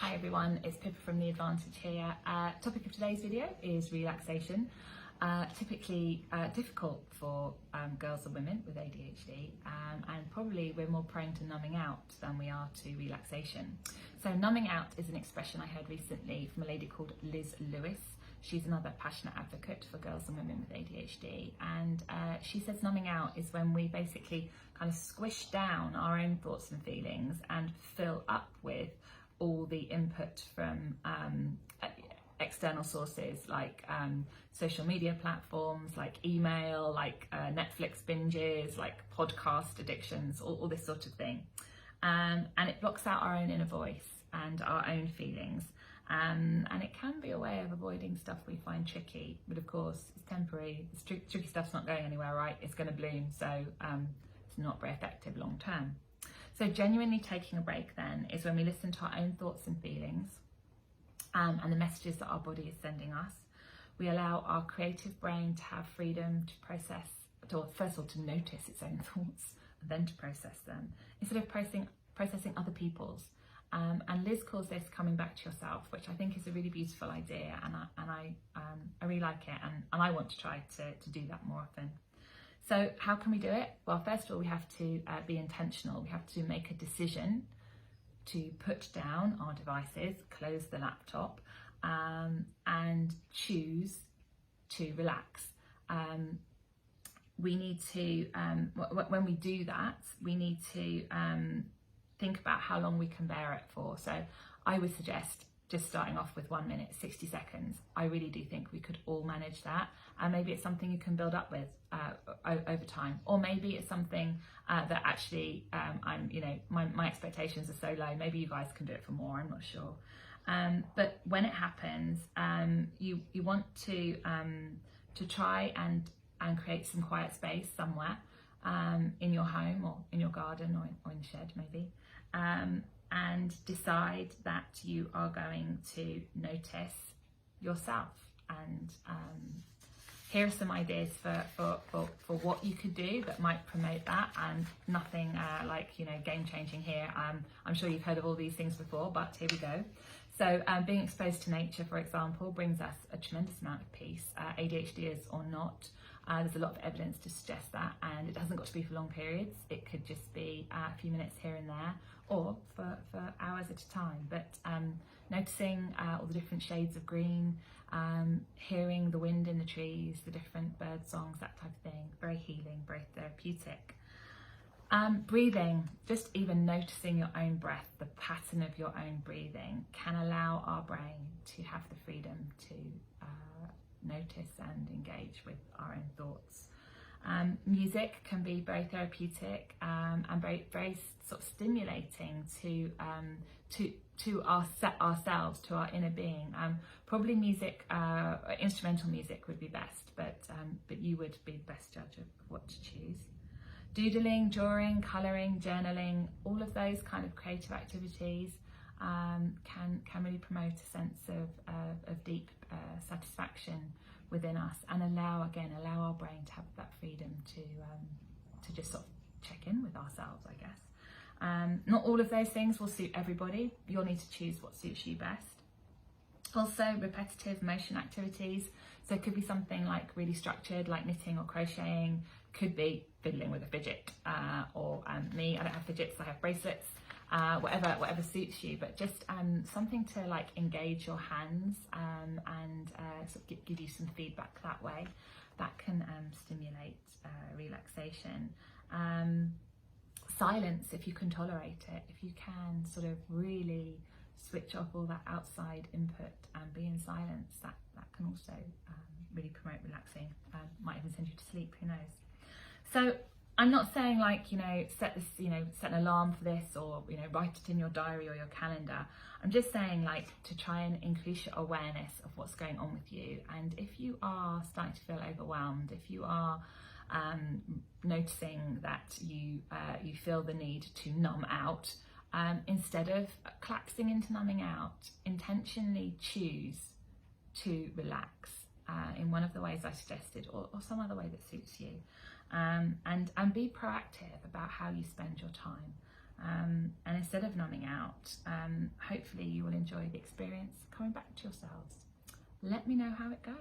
Hi everyone, it's Pippa from The Advantage here. Topic of today's video is relaxation. Typically difficult for girls and women with ADHD, and probably we're more prone to numbing out than we are to relaxation. So numbing out is an expression I heard recently from a lady called Liz Lewis. She's another passionate advocate for girls and women with ADHD, and she says numbing out is when we basically kind of squish down our own thoughts and feelings and fill up with all the input from external sources like social media platforms, like email, like Netflix binges, like podcast addictions, all this sort of thing. And it blocks out our own inner voice and our own feelings. And it can be a way of avoiding stuff we find tricky, but of course it's temporary. This tricky stuff's not going anywhere, right? It's going to bloom, so it's not very effective long term. So genuinely taking a break then is when we listen to our own thoughts and feelings and the messages that our body is sending us. We allow our creative brain to have freedom to process, or first of all to notice its own thoughts and then to process them, instead of processing other people's. And Liz calls this coming back to yourself, which I think is a really beautiful idea, and I really like it, and I want to try to do that more often. So how can we do it? Well, first of all, we have to be intentional. We have to make a decision to put down our devices, close the laptop, and choose to relax. We need to, when we do that, we need to think about how long we can bear it for. So I would suggest just starting off with 1 minute, 60 seconds. I really do think we could all manage that. And maybe it's something you can build up with over time. Or maybe it's something that actually, my expectations are so low. Maybe you guys can do it for more, I'm not sure. But when it happens, you want to try and create some quiet space somewhere in your home or in your garden or in the shed maybe. And decide that you are going to notice yourself. And here are some ideas for what you could do that might promote that, and nothing game changing here. I'm sure you've heard of all these things before, but here we go. So being exposed to nature, for example, brings us a tremendous amount of peace, ADHDers or not. There's a lot of evidence to suggest that, and it hasn't got to be for long periods. It could just be a few minutes here and there, or for hours at a time. But noticing all the different shades of green, hearing the wind in the trees, the different bird songs, that type of thing, very healing, very therapeutic. Breathing, just even noticing your own breath, the pattern of your own breathing can allow our brain to have the freedom to notice and engage with our own thoughts. Music can be very therapeutic and very sort of stimulating to ourselves, to our inner being. Probably music, instrumental music would be best, but you would be the best judge of what to choose. Doodling, drawing, colouring, journaling, all of those kind of creative activities can really promote a sense of deep satisfaction within us, and allow our brain to have that freedom to just sort of check in with ourselves, I guess. Not all of those things will suit everybody. You'll need to choose what suits you best. Also, repetitive motion activities. So it could be something like really structured, like knitting or crocheting. Could be fiddling with a fidget, or me, I don't have fidgets, I have bracelets. Whatever suits you, but just something to like engage your hands and sort of give you some feedback that way. That can stimulate relaxation. Silence, if you can tolerate it, if you can sort of really switch off all that outside input and be in silence, that can also really promote relaxing. Might even send you to sleep, who knows. So I'm not saying set an alarm for this, or write it in your diary or your calendar. I'm just saying to try and increase your awareness of what's going on with you. And if you are starting to feel overwhelmed, if you are noticing that you feel the need to numb out, instead of collapsing into numbing out, intentionally choose to relax in one of the ways I suggested, or some other way that suits you. And be proactive about how you spend your time. And instead of numbing out, hopefully you will enjoy the experience coming back to yourselves. Let me know how it goes.